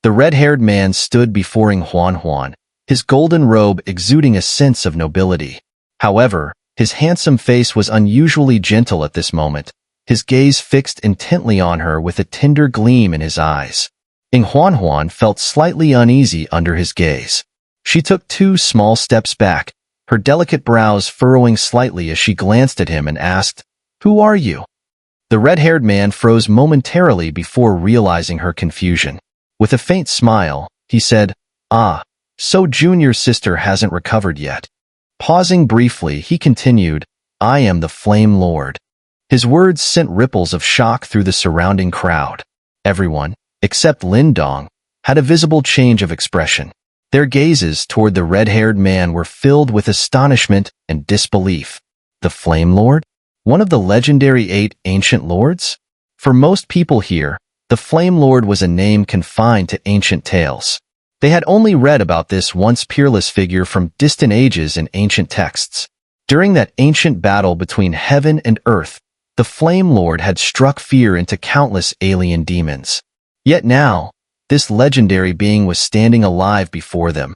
The red-haired man stood before Ying Huanhuan, his golden robe exuding a sense of nobility. However, his handsome face was unusually gentle at this moment, his gaze fixed intently on her with a tender gleam in his eyes. Ying Huanhuan felt slightly uneasy under his gaze. She took 2 small steps back, her delicate brows furrowing slightly as she glanced at him and asked, "Who are you?" The red-haired man froze momentarily before realizing her confusion. With a faint smile, he said, "Ah, so Junior's sister hasn't recovered yet." Pausing briefly, he continued, "I am the Flame Lord." His words sent ripples of shock through the surrounding crowd. Everyone, except Lin Dong, had a visible change of expression. Their gazes toward the red-haired man were filled with astonishment and disbelief. The Flame Lord? One of the legendary 8 ancient lords? For most people here, the Flame Lord was a name confined to ancient tales. They had only read about this once peerless figure from distant ages in ancient texts. During that ancient battle between heaven and earth, the Flame Lord had struck fear into countless alien demons. Yet now, this legendary being was standing alive before them.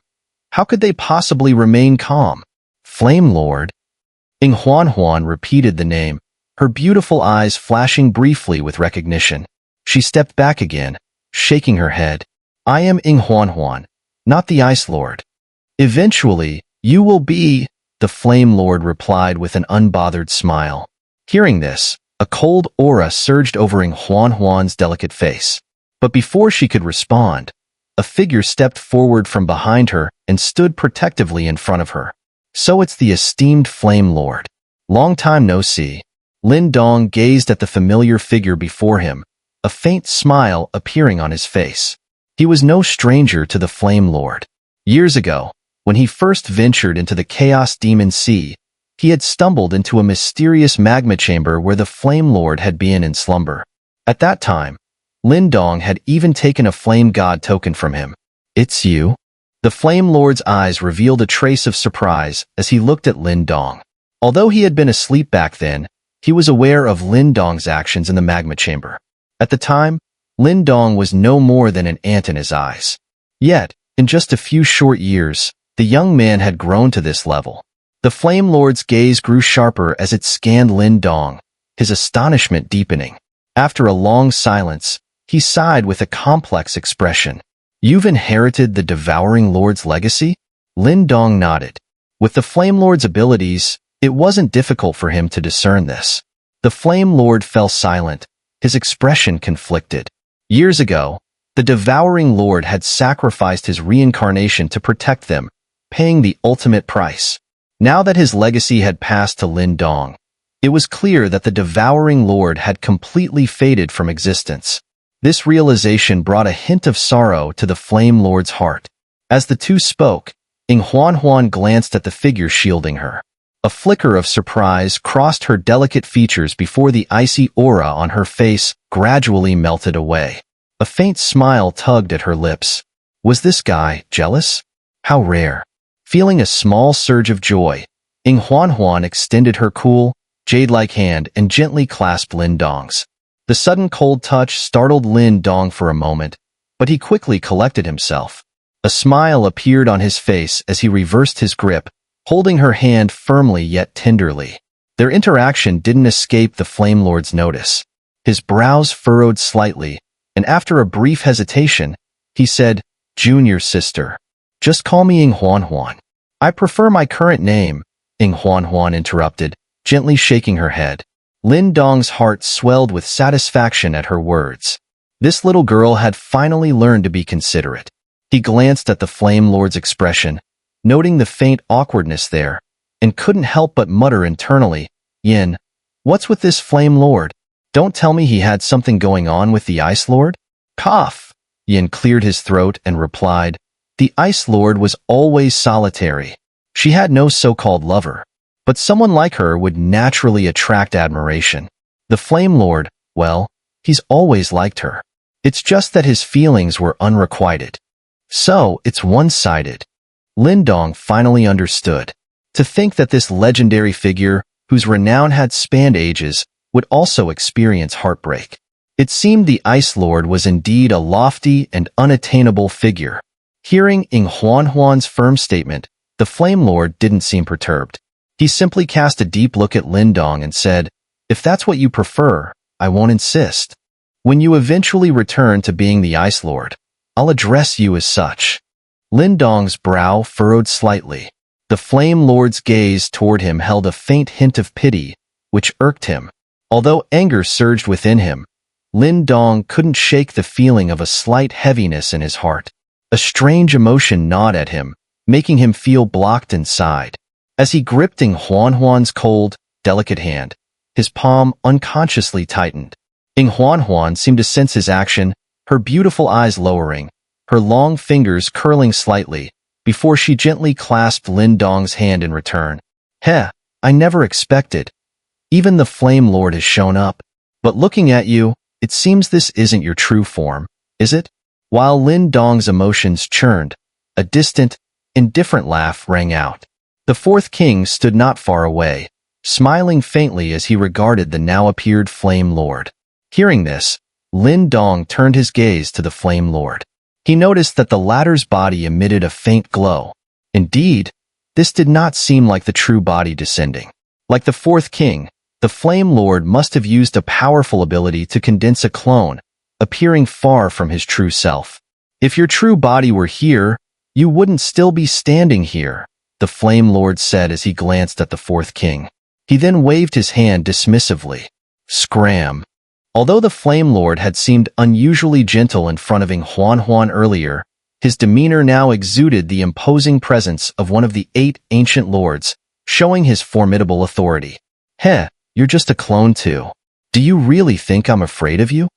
How could they possibly remain calm? Flame Lord? Ying Huanhuan repeated the name, her beautiful eyes flashing briefly with recognition. She stepped back again, shaking her head. "I am Ying Huanhuan, not the Ice Lord." "Eventually, you will be," the Flame Lord replied with an unbothered smile. Hearing this, a cold aura surged over Ying Huanhuan's delicate face. But before she could respond, a figure stepped forward from behind her and stood protectively in front of her. "So it's the esteemed Flame Lord. Long time no see." Lin Dong gazed at the familiar figure before him, a faint smile appearing on his face. He was no stranger to the Flame Lord. Years ago, when he first ventured into the Chaos Demon Sea, he had stumbled into a mysterious magma chamber where the Flame Lord had been in slumber. At that time, Lin Dong had even taken a Flame God token from him. "It's you?" The Flame Lord's eyes revealed a trace of surprise as he looked at Lin Dong. Although he had been asleep back then, he was aware of Lin Dong's actions in the magma chamber. At the time, Lin Dong was no more than an ant in his eyes. Yet, in just a few short years, the young man had grown to this level. The Flame Lord's gaze grew sharper as it scanned Lin Dong, his astonishment deepening. After a long silence, he sighed with a complex expression. "You've inherited the Devouring Lord's legacy?" Lin Dong nodded. With the Flame Lord's abilities, it wasn't difficult for him to discern this. The Flame Lord fell silent, his expression conflicted. Years ago, the Devouring Lord had sacrificed his reincarnation to protect them, paying the ultimate price. Now that his legacy had passed to Lin Dong, it was clear that the Devouring Lord had completely faded from existence. This realization brought a hint of sorrow to the Flame Lord's heart. As the two spoke, Ying Huanhuan glanced at the figure shielding her. A flicker of surprise crossed her delicate features before the icy aura on her face gradually melted away. A faint smile tugged at her lips. Was this guy jealous? How rare. Feeling a small surge of joy, Ying Huanhuan extended her cool, jade-like hand and gently clasped Lin Dong's. The sudden cold touch startled Lin Dong for a moment, but he quickly collected himself. A smile appeared on his face as he reversed his grip, holding her hand firmly yet tenderly. Their interaction didn't escape the Flame Lord's notice. His brows furrowed slightly, and after a brief hesitation, he said, "Junior sister. Just call me Ying Huanhuan." "I prefer my current name," Ying Huanhuan interrupted, gently shaking her head. Lin Dong's heart swelled with satisfaction at her words. This little girl had finally learned to be considerate. He glanced at the Flame Lord's expression, noting the faint awkwardness there, and couldn't help but mutter internally, "Yin, what's with this Flame Lord? Don't tell me he had something going on with the Ice Lord?" Cough! Yin cleared his throat and replied, "The Ice Lord was always solitary. She had no so-called lover. But someone like her would naturally attract admiration. The Flame Lord, well, he's always liked her. It's just that his feelings were unrequited. So, it's one-sided." Lin Dong finally understood. To think that this legendary figure, whose renown had spanned ages, would also experience heartbreak. It seemed the Ice Lord was indeed a lofty and unattainable figure. Hearing Ying Huanhuan's firm statement, the Flame Lord didn't seem perturbed. He simply cast a deep look at Lin Dong and said, "If that's what you prefer, I won't insist. When you eventually return to being the Ice Lord, I'll address you as such." Lin Dong's brow furrowed slightly. The Flame Lord's gaze toward him held a faint hint of pity, which irked him. Although anger surged within him, Lin Dong couldn't shake the feeling of a slight heaviness in his heart. A strange emotion gnawed at him, making him feel blocked inside. As he gripped Ying Huanhuan's cold, delicate hand, his palm unconsciously tightened. Ying Huanhuan seemed to sense his action, her beautiful eyes lowering, her long fingers curling slightly, before she gently clasped Lin Dong's hand in return. "Heh, I never expected. Even the Flame Lord has shown up. But looking at you, it seems this isn't your true form, is it?" While Lin Dong's emotions churned, a distant, indifferent laugh rang out. The fourth king stood not far away, smiling faintly as he regarded the now-appeared Flame Lord. Hearing this, Lin Dong turned his gaze to the Flame Lord. He noticed that the latter's body emitted a faint glow. Indeed, this did not seem like the true body descending. Like the fourth king, the Flame Lord must have used a powerful ability to condense a clone, appearing far from his true self. "If your true body were here, you wouldn't still be standing here," the Flame Lord said as he glanced at the fourth king. He then waved his hand dismissively. Scram. Although the Flame Lord had seemed unusually gentle in front of Ying Huanhuan earlier, his demeanor now exuded the imposing presence of one of the 8 ancient lords, showing his formidable authority. "Heh, you're just a clone too. Do you really think I'm afraid of you?"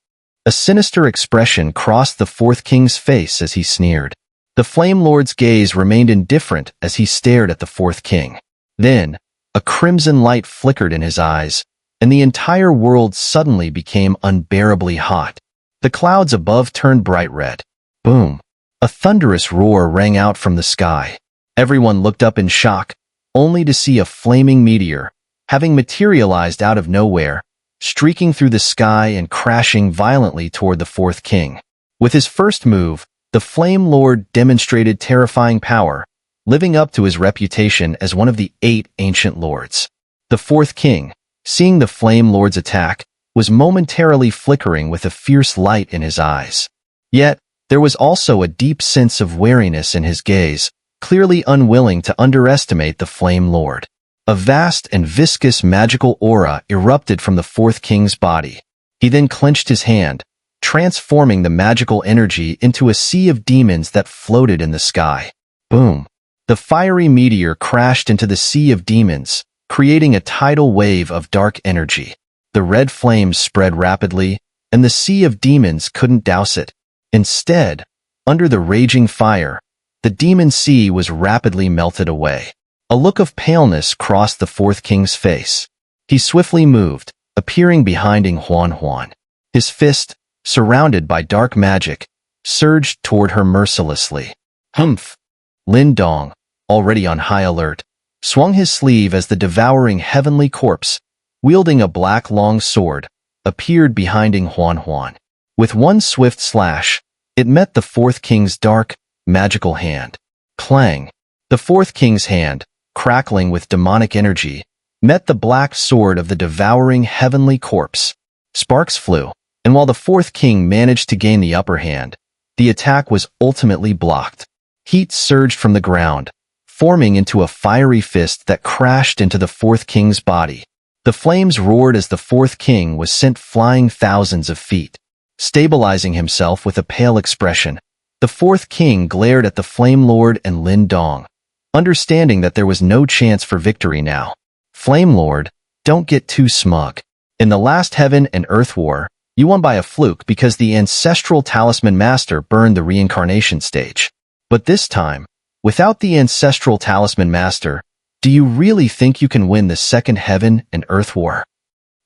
A sinister expression crossed the fourth king's face as he sneered. The Flame Lord's gaze remained indifferent as he stared at the fourth king. Then, a crimson light flickered in his eyes, and the entire world suddenly became unbearably hot. The clouds above turned bright red. Boom! A thunderous roar rang out from the sky. Everyone looked up in shock, only to see a flaming meteor, having materialized out of nowhere, streaking through the sky and crashing violently toward the fourth king. With his first move, the Flame Lord demonstrated terrifying power, living up to his reputation as one of the 8 ancient lords. The fourth king, seeing the Flame Lord's attack, was momentarily flickering with a fierce light in his eyes. Yet, there was also a deep sense of wariness in his gaze, clearly unwilling to underestimate the Flame Lord. A vast and viscous magical aura erupted from the fourth king's body. He then clenched his hand, transforming the magical energy into a sea of demons that floated in the sky. Boom! The fiery meteor crashed into the sea of demons, creating a tidal wave of dark energy. The red flames spread rapidly, and the sea of demons couldn't douse it. Instead, under the raging fire, the demon sea was rapidly melted away. A look of paleness crossed the fourth king's face. He swiftly moved, appearing behind Ying Huanhuan. His fist, surrounded by dark magic, surged toward her mercilessly. Humph! Lin Dong, already on high alert, swung his sleeve as the devouring heavenly corpse, wielding a black long sword, appeared behind Ying Huanhuan. With one swift slash, it met the fourth king's dark, magical hand. Clang! The fourth king's hand, crackling with demonic energy, met the black sword of the devouring heavenly corpse. Sparks flew, and while the fourth king managed to gain the upper hand, the attack was ultimately blocked. Heat surged from the ground, forming into a fiery fist that crashed into the fourth king's body. The flames roared as the fourth king was sent flying thousands of feet. Stabilizing himself with a pale expression, the fourth king glared at the Flame Lord and Lin Dong, understanding that there was no chance for victory now. "Flame Lord, don't get too smug. In the last Heaven and Earth War, you won by a fluke because the Ancestral Talisman Master burned the reincarnation stage. But this time, without the Ancestral Talisman Master, do you really think you can win the second Heaven and Earth War?"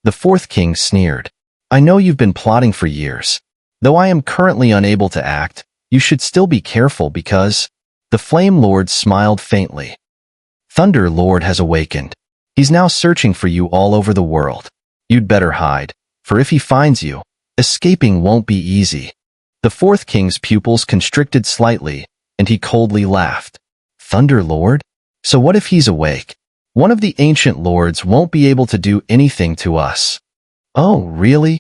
The fourth king sneered. "I know you've been plotting for years. Though I am currently unable to act, you should still be careful because—" The Flame Lord smiled faintly. "Thunder Lord has awakened. He's now searching for you all over the world. You'd better hide, for if he finds you, Escaping won't be easy. The fourth king's pupils constricted slightly, and he coldly laughed. Thunder Lord? So what if he's awake? One of the ancient lords won't be able to do anything to us. Oh, really?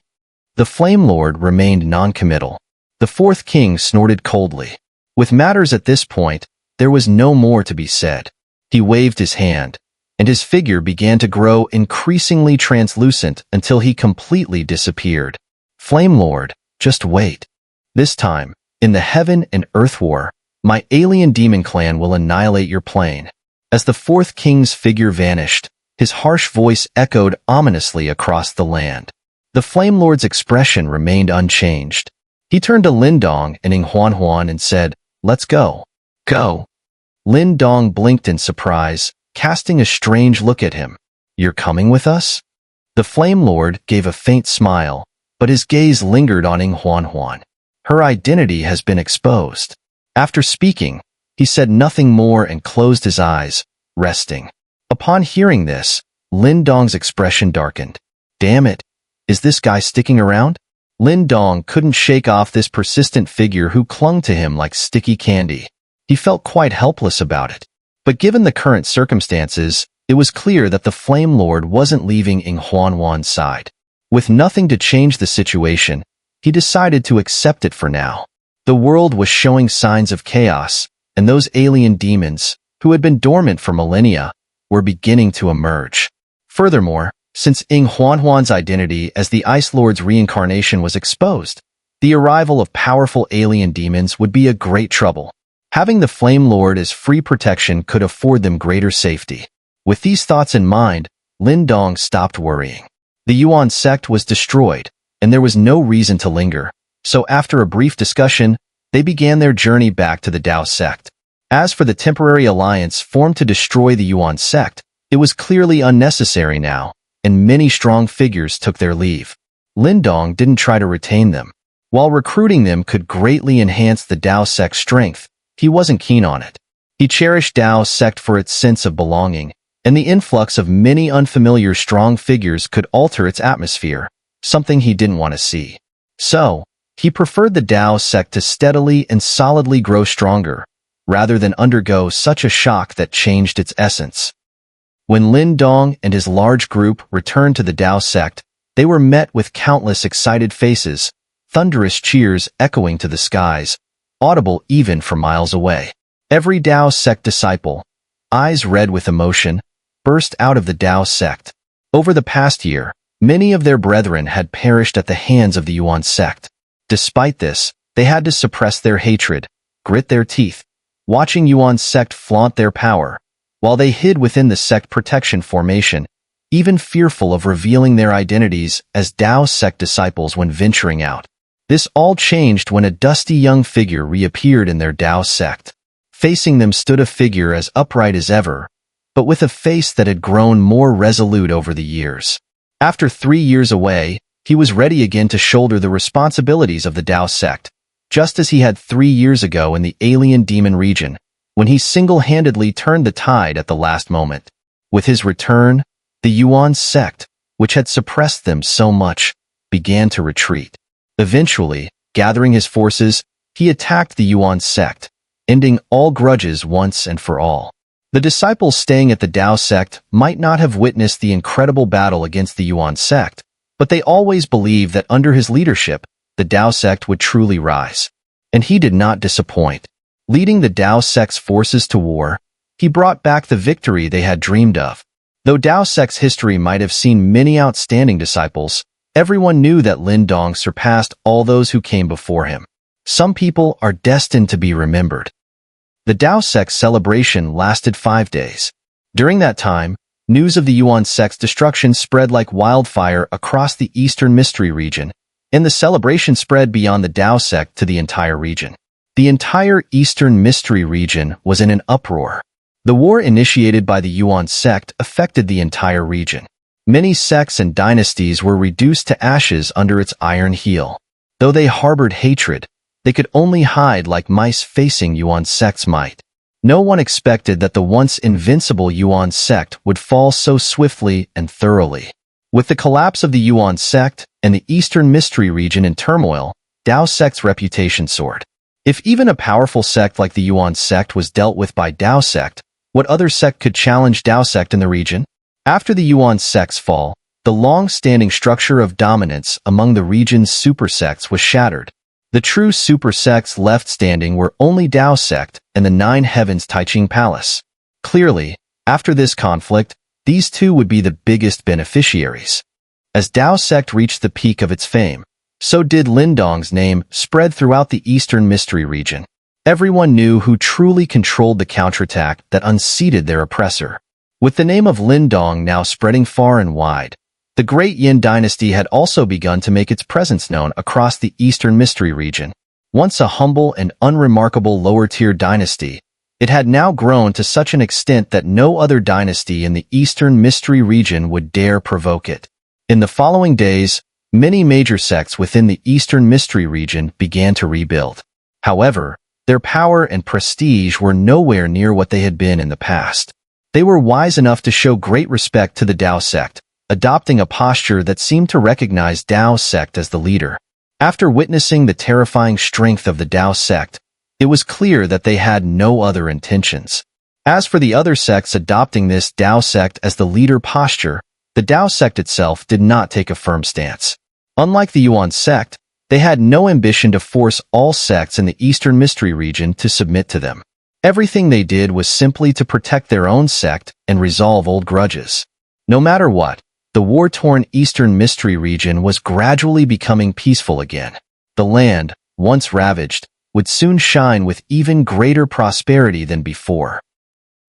The Flame Lord remained non-committal. The fourth king snorted coldly. With matters at this point, there was no more to be said. He waved his hand, and his figure began to grow increasingly translucent until he completely disappeared. Flame Lord, just wait. This time, in the Heaven and Earth War, my alien demon clan will annihilate your plane. As the fourth king's figure vanished, his harsh voice echoed ominously across the land. The Flame Lord's expression remained unchanged. He turned to Lin Dong and Ying Huanhuan and said, "Let's go." Go. Lin Dong blinked in surprise, casting a strange look at him. You're coming with us? The Flame Lord gave a faint smile, but his gaze lingered on Ying Huanhuan. Her identity has been exposed. After speaking, he said nothing more and closed his eyes, resting. Upon hearing this, Lin Dong's expression darkened. Damn it, is this guy sticking around? Lin Dong couldn't shake off this persistent figure who clung to him like sticky candy. He felt quite helpless about it. But given the current circumstances, it was clear that the Flame Lord wasn't leaving Ying Huanhuan's side. With nothing to change the situation, he decided to accept it for now. The world was showing signs of chaos, and those alien demons, who had been dormant for millennia, were beginning to emerge. Furthermore, since Ying Huanhuan's identity as the Ice Lord's reincarnation was exposed, the arrival of powerful alien demons would be a great trouble. Having the Flame Lord as free protection could afford them greater safety. With these thoughts in mind, Lin Dong stopped worrying. The Yuan sect was destroyed, and there was no reason to linger, so after a brief discussion, they began their journey back to the Dao Sect. As for the temporary alliance formed to destroy the Yuan sect, it was clearly unnecessary now, and many strong figures took their leave. Lin Dong didn't try to retain them. While recruiting them could greatly enhance the Dao Sect's strength, he wasn't keen on it. He cherished Dao Sect for its sense of belonging, and the influx of many unfamiliar strong figures could alter its atmosphere, something he didn't want to see. So, he preferred the Dao Sect to steadily and solidly grow stronger, rather than undergo such a shock that changed its essence. When Lin Dong and his large group returned to the Dao Sect, they were met with countless excited faces, thunderous cheers echoing to the skies, audible even from miles away. Every Dao Sect disciple, eyes red with emotion, burst out of the Dao Sect. Over the past year, many of their brethren had perished at the hands of the Yuan sect. Despite this, they had to suppress their hatred, grit their teeth, watching Yuan sect flaunt their power, while they hid within the sect protection formation, even fearful of revealing their identities as Dao Sect disciples when venturing out. This all changed when a dusty young figure reappeared in their Dao Sect. Facing them stood a figure as upright as ever, but with a face that had grown more resolute over the years. After 3 years away, he was ready again to shoulder the responsibilities of the Dao Sect, just as he had 3 years ago in the alien demon region, when he single-handedly turned the tide at the last moment. With his return, the Yuan sect, which had suppressed them so much, began to retreat. Eventually, gathering his forces, he attacked the Yuan sect, ending all grudges once and for all. The disciples staying at the Dao Sect might not have witnessed the incredible battle against the Yuan sect, but they always believed that under his leadership, the Dao Sect would truly rise. And he did not disappoint. Leading the Dao Sect's forces to war, he brought back the victory they had dreamed of. Though Dao Sect's history might have seen many outstanding disciples, everyone knew that Lin Dong surpassed all those who came before him. Some people are destined to be remembered. The Dao Sect's celebration lasted 5 days. During that time, news of the Yuan Sect's destruction spread like wildfire across the Eastern Mystery region, and the celebration spread beyond the Dao Sect to the entire region. The entire Eastern Mystery region was in an uproar. The war initiated by the Yuan Sect affected the entire region. Many sects and dynasties were reduced to ashes under its iron heel. Though they harbored hatred, they could only hide like mice facing Yuan Sect's might. No one expected that the once invincible Yuan Sect would fall so swiftly and thoroughly. With the collapse of the Yuan sect and the Eastern Mystery region in turmoil, Dao Sect's reputation soared. If even a powerful sect like the Yuan sect was dealt with by Dao Sect, what other sect could challenge Dao Sect in the region? After the Yuan sect's fall, the long-standing structure of dominance among the region's super sects was shattered. The true super sects left standing were only Dao Sect and the Nine Heavens Taiching Palace. Clearly, after this conflict, these two would be the biggest beneficiaries. As Dao Sect reached the peak of its fame, so did Lin Dong's name spread throughout the Eastern Mystery region. Everyone knew who truly controlled the counterattack that unseated their oppressor. With the name of Lin Dong now spreading far and wide, the Great Yin dynasty had also begun to make its presence known across the Eastern Mystery region. Once a humble and unremarkable lower-tier dynasty, it had now grown to such an extent that no other dynasty in the Eastern Mystery region would dare provoke it. In the following days, many major sects within the Eastern Mystery region began to rebuild. However, their power and prestige were nowhere near what they had been in the past. They were wise enough to show great respect to the Dao Sect, adopting a posture that seemed to recognize Dao Sect as the leader. After witnessing the terrifying strength of the Dao Sect, it was clear that they had no other intentions. As for the other sects adopting this Dao Sect as the leader posture, the Dao Sect itself did not take a firm stance. Unlike the Yuan sect, they had no ambition to force all sects in the Eastern Mystery region to submit to them. Everything they did was simply to protect their own sect and resolve old grudges. No matter what, the war-torn Eastern Mystery region was gradually becoming peaceful again. The land, once ravaged, would soon shine with even greater prosperity than before.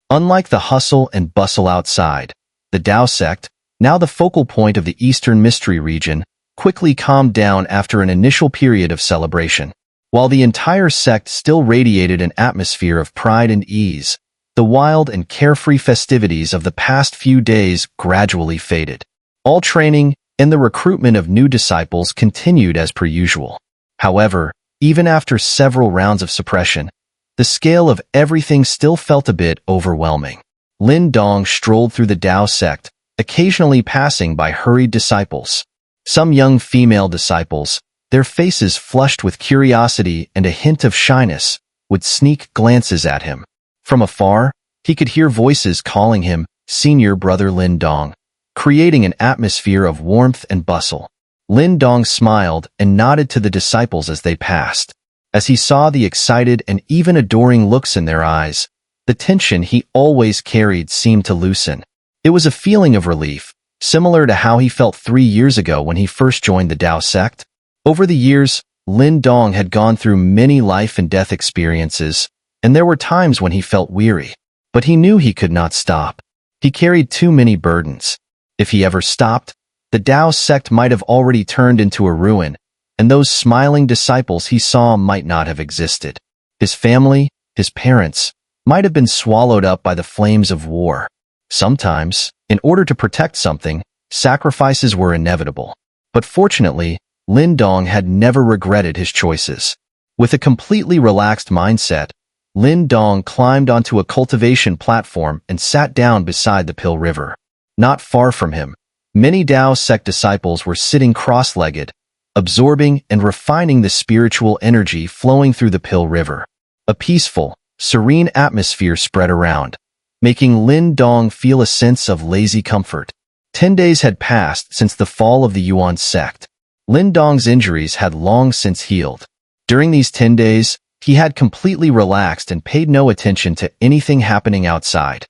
Unlike the hustle and bustle outside, the Dao Sect, now the focal point of the Eastern Mystery region, quickly calmed down after an initial period of celebration. While the entire sect still radiated an atmosphere of pride and ease, the wild and carefree festivities of the past few days gradually faded. All training and the recruitment of new disciples continued as per usual. However, even after several rounds of suppression, the scale of everything still felt a bit overwhelming. Lin Dong strolled through the Dao Sect, occasionally passing by hurried disciples. Some young female disciples, their faces flushed with curiosity and a hint of shyness, would sneak glances at him. From afar, he could hear voices calling him Senior Brother Lin Dong, creating an atmosphere of warmth and bustle. Lin Dong smiled and nodded to the disciples as they passed. As he saw the excited and even adoring looks in their eyes, the tension he always carried seemed to loosen. It was a feeling of relief, similar to how he felt 3 years ago when he first joined the Dao Sect. Over the years, Lin Dong had gone through many life and death experiences, and there were times when he felt weary. But he knew he could not stop. He carried too many burdens. If he ever stopped, the Dao Sect might have already turned into a ruin, and those smiling disciples he saw might not have existed. His family, his parents, might have been swallowed up by the flames of war. Sometimes, in order to protect something, sacrifices were inevitable. But fortunately, Lin Dong had never regretted his choices. With a completely relaxed mindset, Lin Dong climbed onto a cultivation platform and sat down beside the Pill River. Not far from him, many Dao Sect disciples were sitting cross-legged, absorbing and refining the spiritual energy flowing through the Pill River. A peaceful, serene atmosphere spread around, making Lin Dong feel a sense of lazy comfort. 10 days had passed since the fall of the Yuan sect. Lin Dong's injuries had long since healed. During these 10 days, he had completely relaxed and paid no attention to anything happening outside.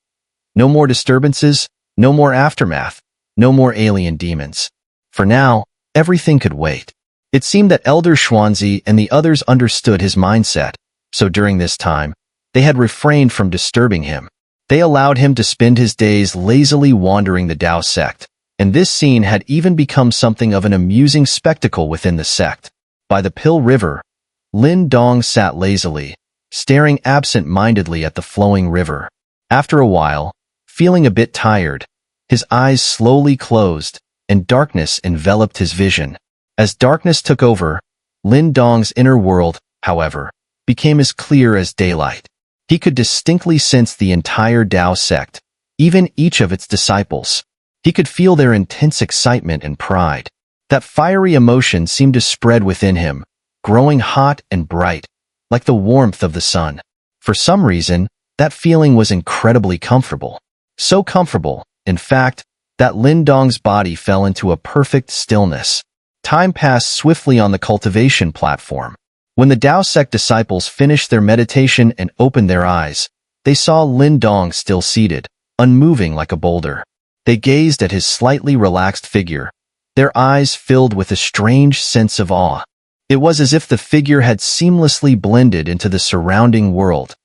No more disturbances, no more aftermath, no more alien demons. For now, everything could wait. It seemed that Elder Xuanzi and the others understood his mindset, so during this time, they had refrained from disturbing him. They allowed him to spend his days lazily wandering the Dao Sect, and this scene had even become something of an amusing spectacle within the sect. By the Pill River, Lin Dong sat lazily, staring absent-mindedly at the flowing river. After a while, feeling a bit tired, his eyes slowly closed, and darkness enveloped his vision. As darkness took over, Lin Dong's inner world, however, became as clear as daylight. He could distinctly sense the entire Dao Sect, even each of its disciples. He could feel their intense excitement and pride. That fiery emotion seemed to spread within him, growing hot and bright, like the warmth of the sun. For some reason, that feeling was incredibly comfortable. So comfortable, in fact, that Lin Dong's body fell into a perfect stillness. Time passed swiftly on the cultivation platform. When the Dao Sect disciples finished their meditation and opened their eyes, they saw Lin Dong still seated, unmoving like a boulder. They gazed at his slightly relaxed figure, their eyes filled with a strange sense of awe. It was as if the figure had seamlessly blended into the surrounding world,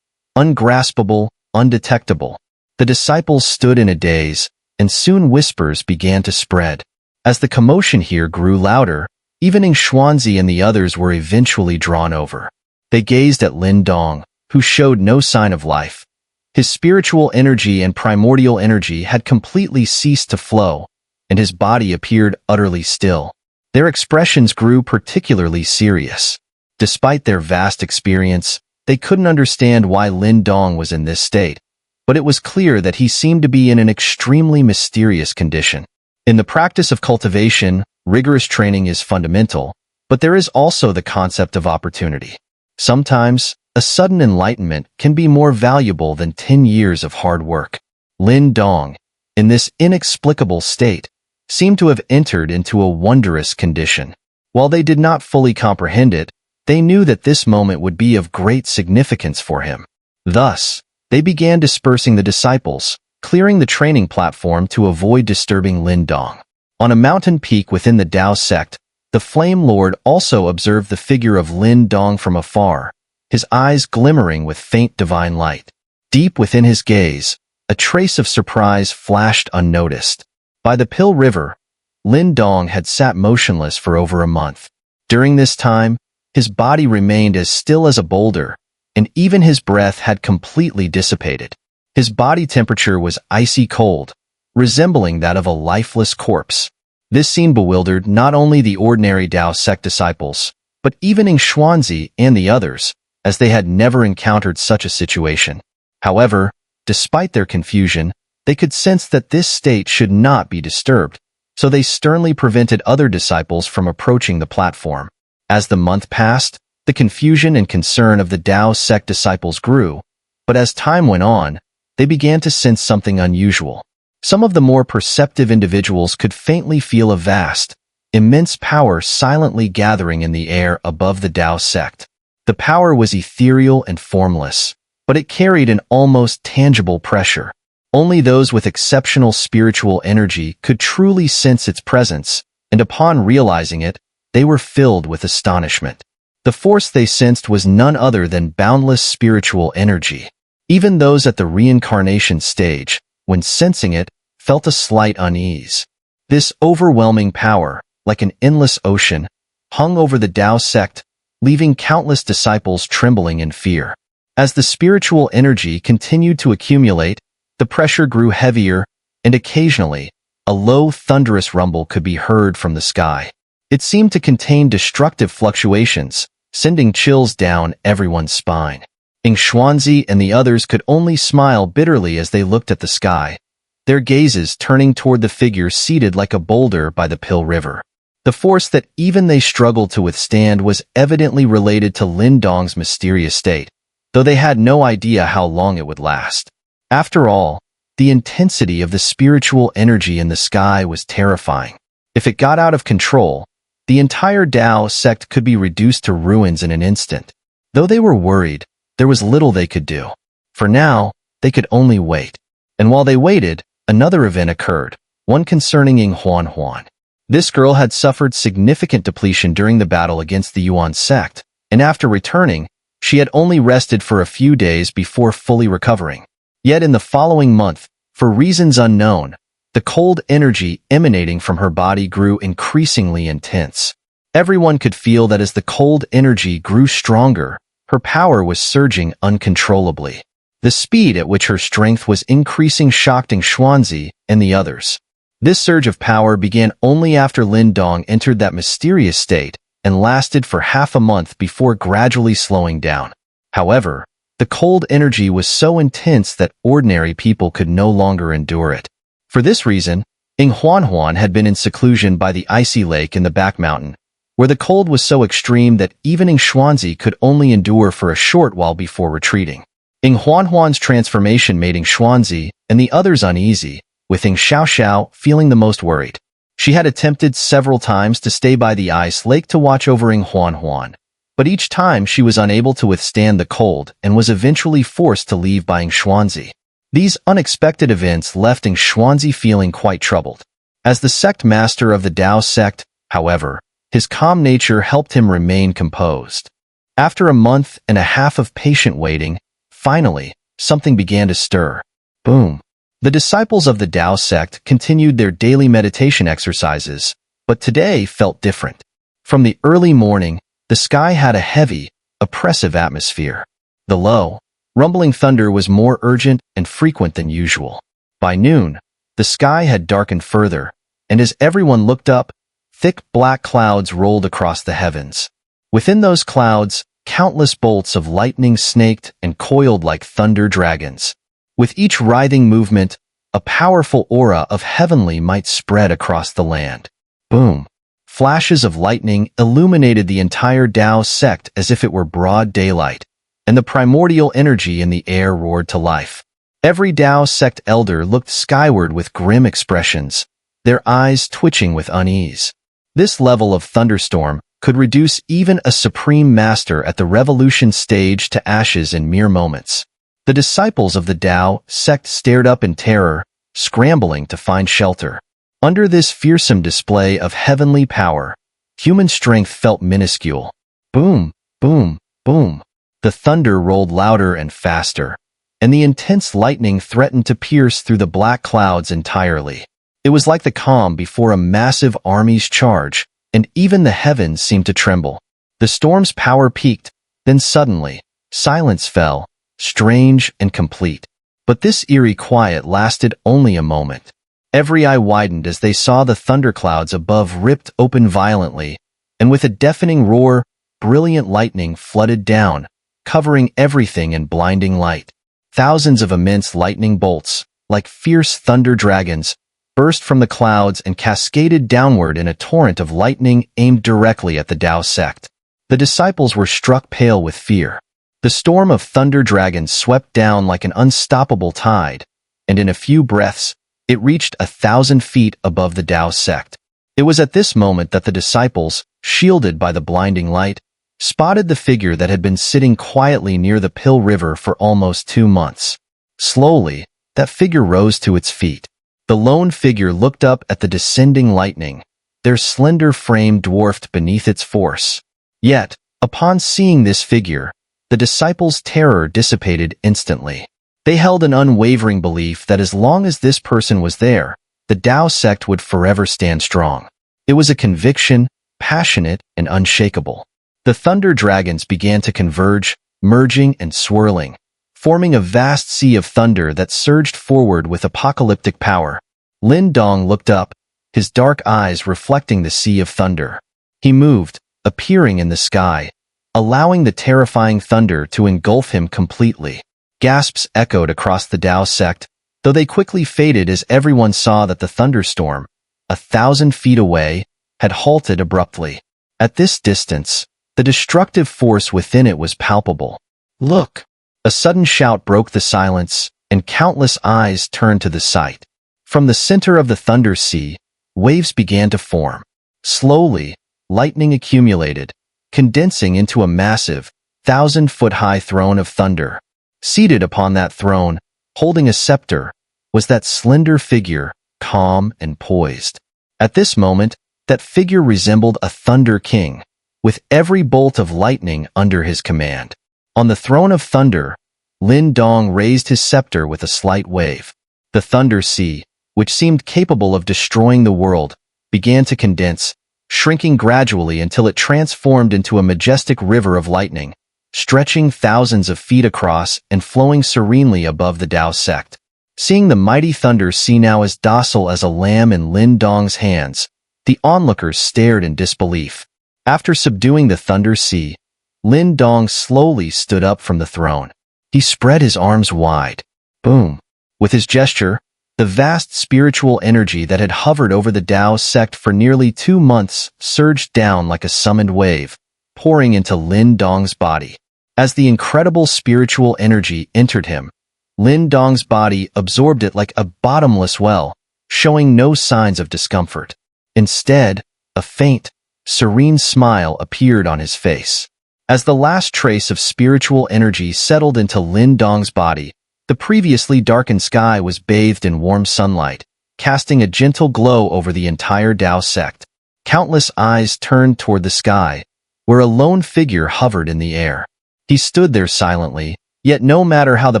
ungraspable, undetectable. The disciples stood in a daze, and soon whispers began to spread. As the commotion here grew louder, even EngSubs and the others were eventually drawn over. They gazed at Lin Dong, who showed no sign of life. His spiritual energy and primordial energy had completely ceased to flow, and his body appeared utterly still. Their expressions grew particularly serious. Despite their vast experience, they couldn't understand why Lin Dong was in this state, but it was clear that he seemed to be in an extremely mysterious condition. In the practice of cultivation, rigorous training is fundamental, but there is also the concept of opportunity. Sometimes, a sudden enlightenment can be more valuable than 10 years of hard work. Lin Dong, in this inexplicable state, seemed to have entered into a wondrous condition. While they did not fully comprehend it, they knew that this moment would be of great significance for him. Thus, they began dispersing the disciples, clearing the training platform to avoid disturbing Lin Dong. On a mountain peak within the Dao Sect, the Flame Lord also observed the figure of Lin Dong from afar, his eyes glimmering with faint divine light. Deep within his gaze, a trace of surprise flashed unnoticed. By the Pill River, Lin Dong had sat motionless for over a month. During this time, his body remained as still as a boulder, and even his breath had completely dissipated. His body temperature was icy cold, resembling that of a lifeless corpse. This scene bewildered not only the ordinary Dao Sect disciples, but even EngSubs and the others, as they had never encountered such a situation. However, despite their confusion, they could sense that this state should not be disturbed, so they sternly prevented other disciples from approaching the platform. As the month passed, the confusion and concern of the Dao Sect disciples grew, but as time went on, they began to sense something unusual. Some of the more perceptive individuals could faintly feel a vast, immense power silently gathering in the air above the Dao Sect. The power was ethereal and formless, but it carried an almost tangible pressure. Only those with exceptional spiritual energy could truly sense its presence, and upon realizing it, they were filled with astonishment. The force they sensed was none other than boundless spiritual energy. Even those at the reincarnation stage, when sensing it, felt a slight unease. This overwhelming power, like an endless ocean, hung over the Dao Sect, leaving countless disciples trembling in fear. As the spiritual energy continued to accumulate, the pressure grew heavier, and occasionally, a low, thunderous rumble could be heard from the sky. It seemed to contain destructive fluctuations, sending chills down everyone's spine. EngSubs and the others could only smile bitterly as they looked at the sky, their gazes turning toward the figure seated like a boulder by the Pill River. The force that even they struggled to withstand was evidently related to Lin Dong's mysterious state, though they had no idea how long it would last. After all, the intensity of the spiritual energy in the sky was terrifying. If it got out of control, the entire Dao Sect could be reduced to ruins in an instant. Though they were worried, there was little they could do. For now, they could only wait. And while they waited, another event occurred, one concerning Ying Huanhuan. This girl had suffered significant depletion during the battle against the Yuan sect, and after returning, she had only rested for a few days before fully recovering. Yet in the following month, for reasons unknown, the cold energy emanating from her body grew increasingly intense. Everyone could feel that as the cold energy grew stronger, her power was surging uncontrollably. The speed at which her strength was increasing shocked EngSubs and the others. This surge of power began only after Lin Dong entered that mysterious state and lasted for half a month before gradually slowing down. However, the cold energy was so intense that ordinary people could no longer endure it. For this reason, Ying Huanhuan had been in seclusion by the icy lake in the back mountain, where the cold was so extreme that even EngSubs could only endure for a short while before retreating. Ying Huanhuan's transformation made EngSubs and the others uneasy, with Ying Xiaoxiao feeling the most worried. She had attempted several times to stay by the ice lake to watch over Ying Huanhuan, but each time she was unable to withstand the cold and was eventually forced to leave by EngSubs. These unexpected events left EngSubs feeling quite troubled. As the sect master of the Dao Sect, however, his calm nature helped him remain composed. After a month and a half of patient waiting, finally, something began to stir. Boom. The disciples of the Dao Sect continued their daily meditation exercises, but today felt different. From the early morning, the sky had a heavy, oppressive atmosphere. The low, rumbling thunder was more urgent and frequent than usual. By noon, the sky had darkened further, and as everyone looked up, thick black clouds rolled across the heavens. Within those clouds, countless bolts of lightning snaked and coiled like thunder dragons. With each writhing movement, a powerful aura of heavenly might spread across the land. Boom! Flashes of lightning illuminated the entire Dao Sect as if it were broad daylight, and the primordial energy in the air roared to life. Every Dao Sect elder looked skyward with grim expressions, their eyes twitching with unease. This level of thunderstorm could reduce even a supreme master at the revolution stage to ashes in mere moments. The disciples of the Dao Sect stared up in terror, scrambling to find shelter. Under this fearsome display of heavenly power, human strength felt minuscule. Boom, boom, boom. The thunder rolled louder and faster, and the intense lightning threatened to pierce through the black clouds entirely. It was like the calm before a massive army's charge, and even the heavens seemed to tremble. The storm's power peaked, then suddenly, silence fell, strange and complete. But this eerie quiet lasted only a moment. Every eye widened as they saw the thunderclouds above ripped open violently, and with a deafening roar, brilliant lightning flooded down, covering everything in blinding light. Thousands of immense lightning bolts, like fierce thunder dragons, burst from the clouds and cascaded downward in a torrent of lightning aimed directly at the Dao Sect. The disciples were struck pale with fear. The storm of thunder dragons swept down like an unstoppable tide, and in a few breaths, it reached 1,000 feet above the Dao Sect. It was at this moment that the disciples, shielded by the blinding light, spotted the figure that had been sitting quietly near the Pill River for almost 2 months. Slowly, that figure rose to its feet. The lone figure looked up at the descending lightning, their slender frame dwarfed beneath its force. Yet, upon seeing this figure, the disciples' terror dissipated instantly. They held an unwavering belief that as long as this person was there, the Dao Sect would forever stand strong. It was a conviction, passionate and unshakable. The thunder dragons began to converge, merging and swirling, forming a vast sea of thunder that surged forward with apocalyptic power. Lin Dong looked up, his dark eyes reflecting the sea of thunder. He moved, appearing in the sky, allowing the terrifying thunder to engulf him completely. Gasps echoed across the Dao Sect, though they quickly faded as everyone saw that the thunderstorm, 1,000 feet away, had halted abruptly. At this distance, the destructive force within it was palpable. Look! A sudden shout broke the silence, and countless eyes turned to the sight. From the center of the thunder sea, waves began to form. Slowly, lightning accumulated, condensing into a massive, 1,000-foot-high throne of thunder. Seated upon that throne, holding a scepter, was that slender figure, calm and poised. At this moment, that figure resembled a thunder king, with every bolt of lightning under his command. On the throne of thunder, Lin Dong raised his scepter with a slight wave. The thunder sea, which seemed capable of destroying the world, began to condense, shrinking gradually until it transformed into a majestic river of lightning, stretching thousands of feet across and flowing serenely above the Dao Sect. Seeing the mighty thunder sea now as docile as a lamb in Lin Dong's hands, the onlookers stared in disbelief. After subduing the thunder sea, Lin Dong slowly stood up from the throne. He spread his arms wide. Boom! With his gesture, The vast spiritual energy that had hovered over the Dao Sect for nearly 2 months surged down like a summoned wave, pouring into Lin Dong's body. As the incredible spiritual energy entered him, Lin Dong's body absorbed it like a bottomless well, showing no signs of discomfort. Instead, a faint, serene smile appeared on his face. As the last trace of spiritual energy settled into Lin Dong's body, the previously darkened sky was bathed in warm sunlight, casting a gentle glow over the entire Dao Sect. Countless eyes turned toward the sky, where a lone figure hovered in the air. He stood there silently, yet no matter how the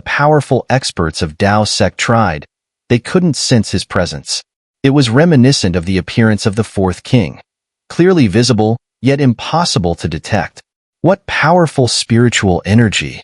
powerful experts of Dao Sect tried, they couldn't sense his presence. It was reminiscent of the appearance of the fourth king, clearly visible, yet impossible to detect. What powerful spiritual energy!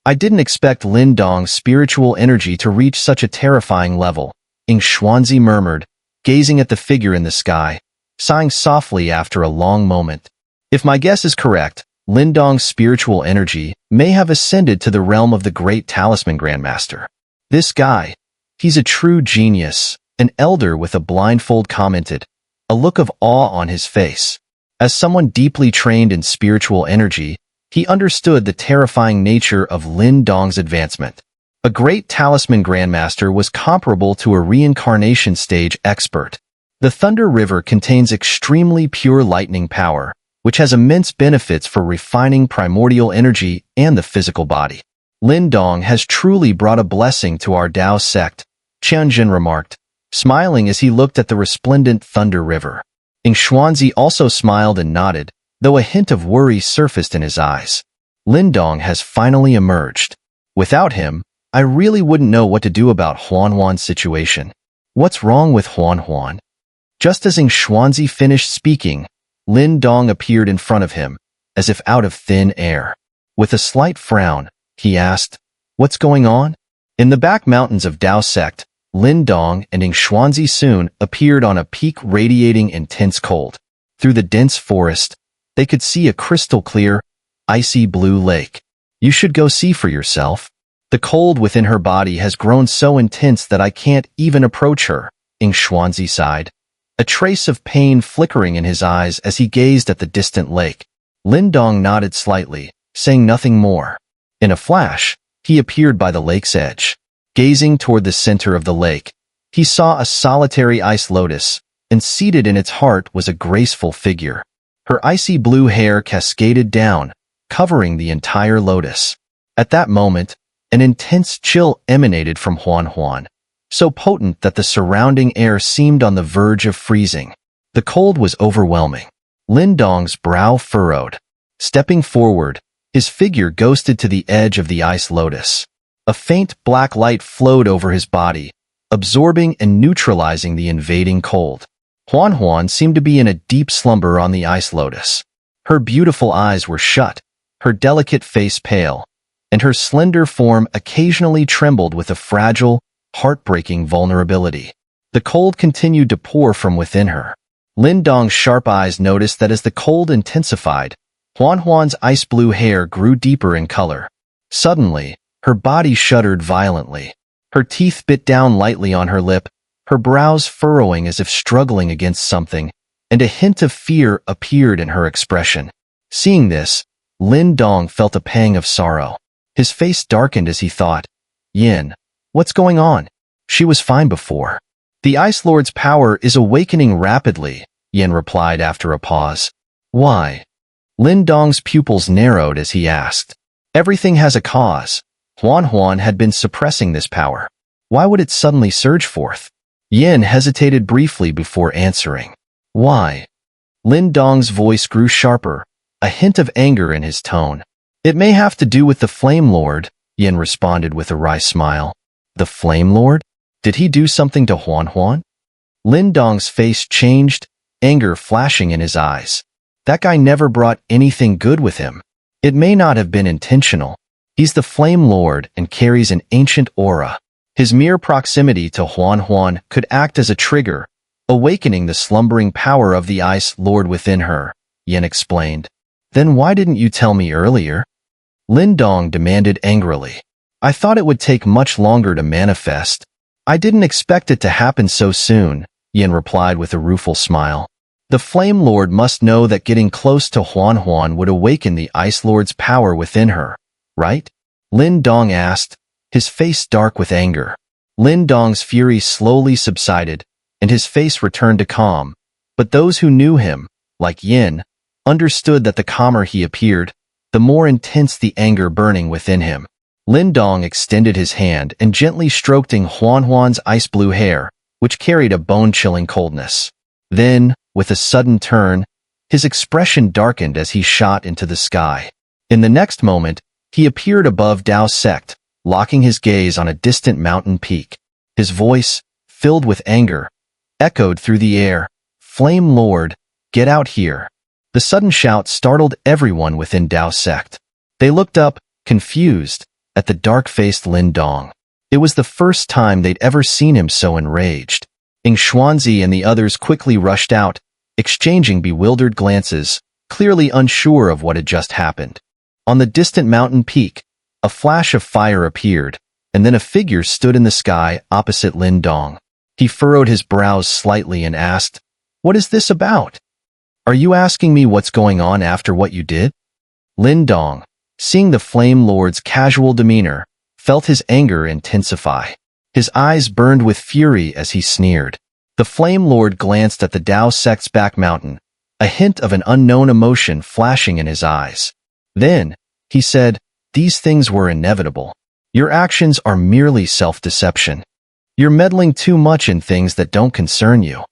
I didn't expect Lin Dong's spiritual energy to reach such a terrifying level, EngSubs murmured, gazing at the figure in the sky, sighing softly after a long moment. If my guess is correct, Lin Dong's spiritual energy may have ascended to the realm of the great talisman grandmaster. This guy, he's a true genius, an elder with a blindfold commented, a look of awe on his face. As someone deeply trained in spiritual energy, he understood the terrifying nature of Lin Dong's advancement. A great talisman grandmaster was comparable to a reincarnation stage expert. The Thunder River contains extremely pure lightning power, which has immense benefits for refining primordial energy and the physical body. Lin Dong has truly brought a blessing to our Dao Sect, Qianjin remarked, smiling as he looked at the resplendent Thunder River. EngSubs also smiled and nodded, though a hint of worry surfaced in his eyes. Lin Dong has finally emerged. Without him, I really wouldn't know what to do about Huanhuan's situation. What's wrong with Huanhuan? Just as EngSubs finished speaking, Lin Dong appeared in front of him, as if out of thin air. With a slight frown, he asked, "What's going on?" In the back mountains of Dao Sect, Lin Dong and EngSubs soon appeared on a peak radiating intense cold. Through the dense forest, they could see a crystal-clear, icy blue lake. "You should go see for yourself. The cold within her body has grown so intense that I can't even approach her," EngSubs sighed, a trace of pain flickering in his eyes as he gazed at the distant lake. Lin Dong nodded slightly, saying nothing more. In a flash, he appeared by the lake's edge. Gazing toward the center of the lake, he saw a solitary ice lotus, and seated in its heart was a graceful figure. Her icy blue hair cascaded down, covering the entire lotus. At that moment, an intense chill emanated from Huanhuan, so potent that the surrounding air seemed on the verge of freezing. The cold was overwhelming. Lin Dong's brow furrowed. Stepping forward, his figure ghosted to the edge of the ice lotus. A faint black light flowed over his body, absorbing and neutralizing the invading cold. Huanhuan seemed to be in a deep slumber on the ice lotus. Her beautiful eyes were shut, her delicate face pale, and her slender form occasionally trembled with a fragile, heartbreaking vulnerability. The cold continued to pour from within her. Lin Dong's sharp eyes noticed that as the cold intensified, Huanhuan's ice-blue hair grew deeper in color. Suddenly, her body shuddered violently. Her teeth bit down lightly on her lip, her brows furrowing as if struggling against something, and a hint of fear appeared in her expression. Seeing this, Lin Dong felt a pang of sorrow. His face darkened as he thought, "Yin, what's going on? She was fine before." "The Ice Lord's power is awakening rapidly," Yin replied after a pause. "Why?" Lin Dong's pupils narrowed as he asked. "Everything has a cause. Huanhuan had been suppressing this power. Why would it suddenly surge forth?" Yin hesitated briefly before answering. "Why?" Lin Dong's voice grew sharper, a hint of anger in his tone. "It may have to do with the Flame Lord," Yin responded with a wry smile. "The Flame Lord? Did he do something to Huanhuan?" Lin Dong's face changed, anger flashing in his eyes. That guy never brought anything good with him. It may not have been intentional. He's the Flame Lord and carries an ancient aura. His mere proximity to Huanhuan could act as a trigger, awakening the slumbering power of the Ice Lord within her, Yin explained. "Then why didn't you tell me earlier?" Lin Dong demanded angrily. "I thought it would take much longer to manifest." I didn't expect it to happen so soon, Yin replied with a rueful smile. The Flame Lord must know that getting close to Huanhuan would awaken the Ice Lord's power within her, right? Lin Dong asked, his face dark with anger. Lin Dong's fury slowly subsided, and his face returned to calm, but those who knew him, like Yin, understood that the calmer he appeared, the more intense the anger burning within him. Lin Dong extended his hand and gently stroked Huanhuan's ice-blue hair, which carried a bone-chilling coldness. Then, with a sudden turn, his expression darkened as he shot into the sky. In the next moment, he appeared above Dao Sect, locking his gaze on a distant mountain peak. His voice, filled with anger, echoed through the air, "Flame Lord, get out here." The sudden shout startled everyone within Dao Sect. They looked up, confused, at the dark-faced Lin Dong. It was the first time they'd ever seen him so enraged. EngSubs and the others quickly rushed out, exchanging bewildered glances, clearly unsure of what had just happened. On the distant mountain peak, a flash of fire appeared, and then a figure stood in the sky opposite Lin Dong. He furrowed his brows slightly and asked, "What is this about? Are you asking me what's going on after what you did?" Lin Dong, seeing the Flame Lord's casual demeanor, felt his anger intensify. His eyes burned with fury as he sneered. The Flame Lord glanced at the Dao Sect's back mountain, a hint of an unknown emotion flashing in his eyes. Then, he said, "These things were inevitable. Your actions are merely self-deception. You're meddling too much in things that don't concern you."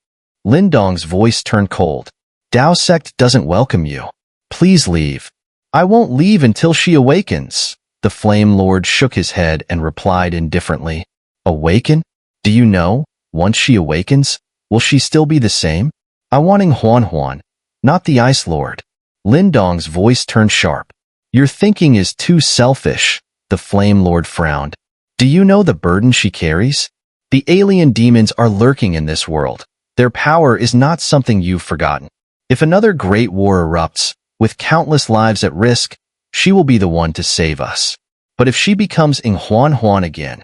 Lin Dong's voice turned cold. "Dao Sect doesn't welcome you. Please leave." "I won't leave until she awakens." The Flame Lord shook his head and replied indifferently. "Awaken? Do you know, once she awakens, will she still be the same? I want Huanhuan, not the Ice Lord." Lin Dong's voice turned sharp. "Your thinking is too selfish," the Flame Lord frowned. "Do you know the burden she carries? The alien demons are lurking in this world. Their power is not something you've forgotten. If another great war erupts, with countless lives at risk, she will be the one to save us. But if she becomes Huanhuan again,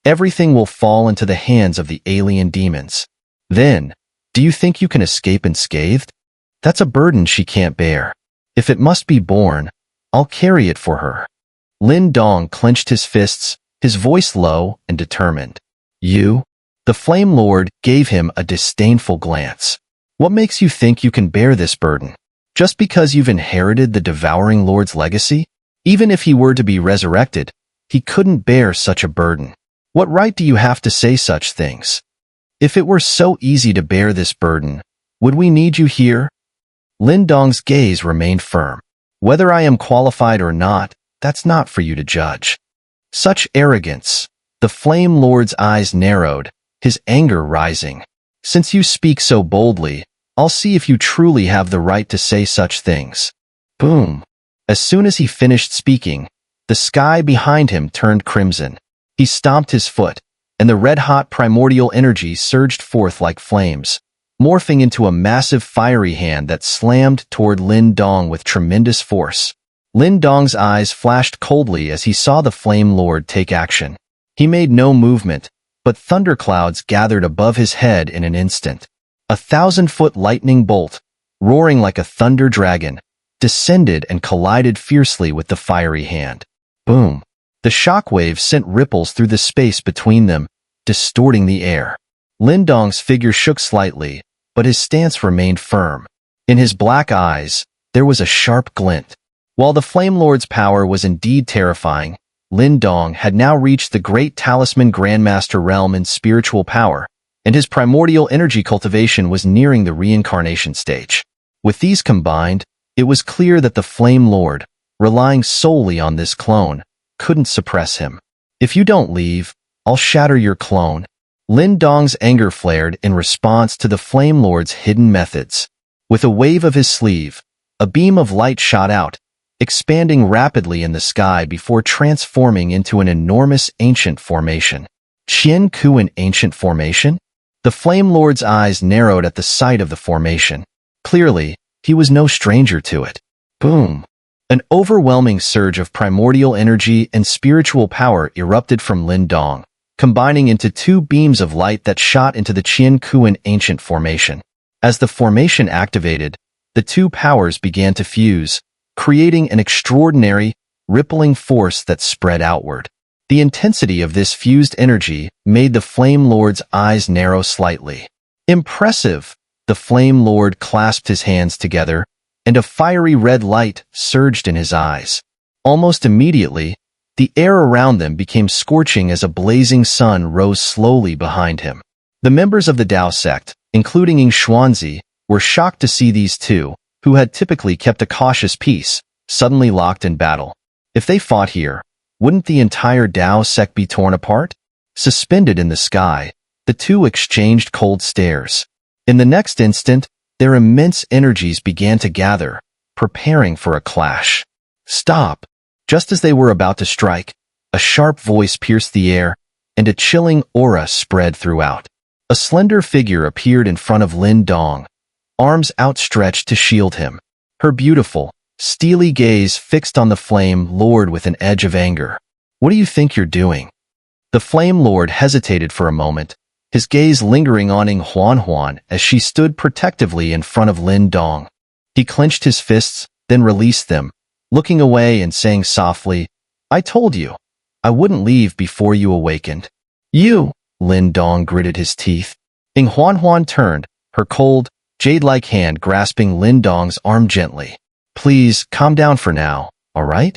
everything will fall into the hands of the alien demons. Then, do you think you can escape unscathed? That's a burden she can't bear. If it must be borne, I'll carry it for her." Lin Dong clenched his fists, his voice low and determined. "You?" The Flame Lord gave him a disdainful glance. "What makes you think you can bear this burden? Just because you've inherited the Devouring Lord's legacy? Even if he were to be resurrected, he couldn't bear such a burden. What right do you have to say such things? If it were so easy to bear this burden, would we need you here?" Lin Dong's gaze remained firm. "Whether I am qualified or not, that's not for you to judge." Such arrogance. The Flame Lord's eyes narrowed, his anger rising. "Since you speak so boldly, I'll see if you truly have the right to say such things." Boom. As soon as he finished speaking, the sky behind him turned crimson. He stomped his foot, and the red-hot primordial energy surged forth like flames, morphing into a massive fiery hand that slammed toward Lin Dong with tremendous force. Lin Dong's eyes flashed coldly as he saw the Flame Lord take action. He made no movement, but thunderclouds gathered above his head in an instant. A 1,000-foot lightning bolt, roaring like a thunder dragon, descended and collided fiercely with the fiery hand. Boom! The shockwave sent ripples through the space between them, distorting the air. Lin Dong's figure shook slightly, but his stance remained firm. In his black eyes, there was a sharp glint. While the Flame Lord's power was indeed terrifying, Lin Dong had now reached the great Talisman Grandmaster realm in spiritual power, and his primordial energy cultivation was nearing the reincarnation stage. With these combined, it was clear that the Flame Lord, relying solely on this clone, couldn't suppress him. "If you don't leave, I'll shatter your clone." Lin Dong's anger flared in response to the Flame Lord's hidden methods. With a wave of his sleeve, a beam of light shot out, expanding rapidly in the sky before transforming into an enormous ancient formation. Qian Ku, an ancient formation? The Flame Lord's eyes narrowed at the sight of the formation. Clearly, he was no stranger to it. Boom! An overwhelming surge of primordial energy and spiritual power erupted from Lin Dong, combining into two beams of light that shot into the Qian Kuan ancient formation. As the formation activated, the two powers began to fuse, creating an extraordinary, rippling force that spread outward. The intensity of this fused energy made the Flame Lord's eyes narrow slightly. Impressive! The Flame Lord clasped his hands together, and a fiery red light surged in his eyes. Almost immediately, the air around them became scorching as a blazing sun rose slowly behind him. The members of the Dao Sect, including Ying Huanhuan, were shocked to see these two, who had typically kept a cautious peace, suddenly locked in battle. If they fought here, wouldn't the entire Dao Sect be torn apart? Suspended in the sky, the two exchanged cold stares. In the next instant, their immense energies began to gather, preparing for a clash. Stop! Just as they were about to strike, a sharp voice pierced the air, and a chilling aura spread throughout. A slender figure appeared in front of Lin Dong, arms outstretched to shield him. Her beautiful, steely gaze fixed on the Flame Lord with an edge of anger. What do you think you're doing? The Flame Lord hesitated for a moment, his gaze lingering on Ying Huanhuan as she stood protectively in front of Lin Dong. He clenched his fists, then released them, looking away and saying softly, I told you, I wouldn't leave before you awakened. You! Lin Dong gritted his teeth. Ying Huanhuan turned, her cold, jade-like hand grasping Lin Dong's arm gently. Please, calm down for now, all right?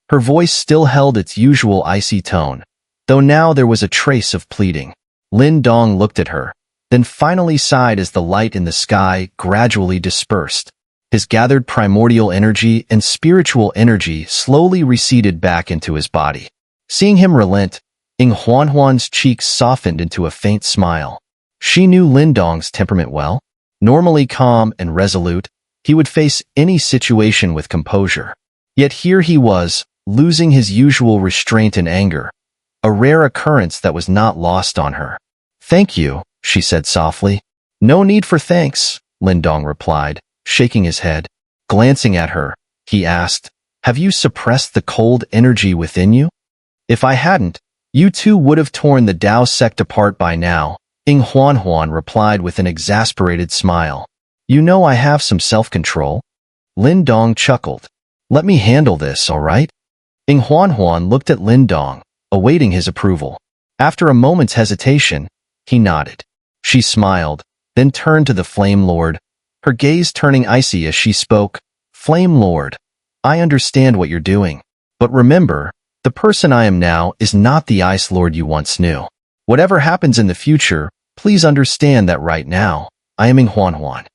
Her voice still held its usual icy tone, though now there was a trace of pleading. Lin Dong looked at her, then finally sighed as the light in the sky gradually dispersed. His gathered primordial energy and spiritual energy slowly receded back into his body. Seeing him relent, Ying Huanhuan's cheeks softened into a faint smile. She knew Lin Dong's temperament well. Normally calm and resolute, he would face any situation with composure. Yet here he was, losing his usual restraint and anger, a rare occurrence that was not lost on her. Thank you, she said softly. No need for thanks, Lin Dong replied, shaking his head. Glancing at her, he asked, have you suppressed the cold energy within you? If I hadn't, you two would have torn the Dao Sect apart by now, Ying Huanhuan replied with an exasperated smile. You know I have some self-control. Lin Dong chuckled. Let me handle this, all right? Ying Huanhuan looked at Lin Dong, awaiting his approval. After a moment's hesitation, he nodded. She smiled, then turned to the Flame Lord, her gaze turning icy as she spoke. Flame Lord, I understand what you're doing. But remember, the person I am now is not the Ice Lord you once knew. Whatever happens in the future, please understand that right now, I am Ying Huanhuan.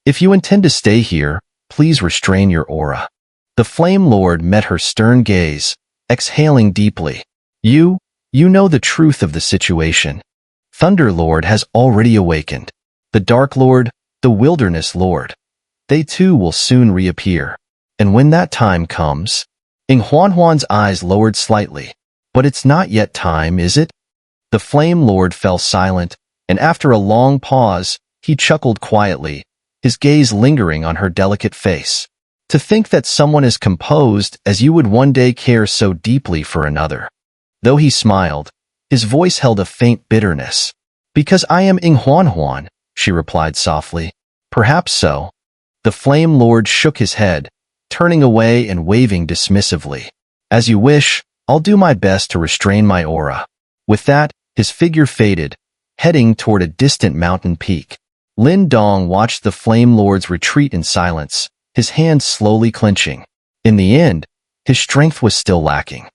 If you intend to stay here, please restrain your aura. The Flame Lord met her stern gaze, exhaling deeply. You know the truth of the situation. Thunder Lord has already awakened. The Dark Lord, the Wilderness Lord. They too will soon reappear. And when that time comes, Ying Huanhuan's eyes lowered slightly. But it's not yet time, is it? The Flame Lord fell silent, and after a long pause, he chuckled quietly, his gaze lingering on her delicate face. To think that someone as composed as you would one day care so deeply for another. Though he smiled, his voice held a faint bitterness. Because I am Ying Huanhuan, she replied softly. Perhaps so. The Flame Lord shook his head, turning away and waving dismissively. As you wish, I'll do my best to restrain my aura. With that, his figure faded, heading toward a distant mountain peak. Lin Dong watched the Flame Lord's retreat in silence, his hands slowly clenching. In the end, his strength was still lacking.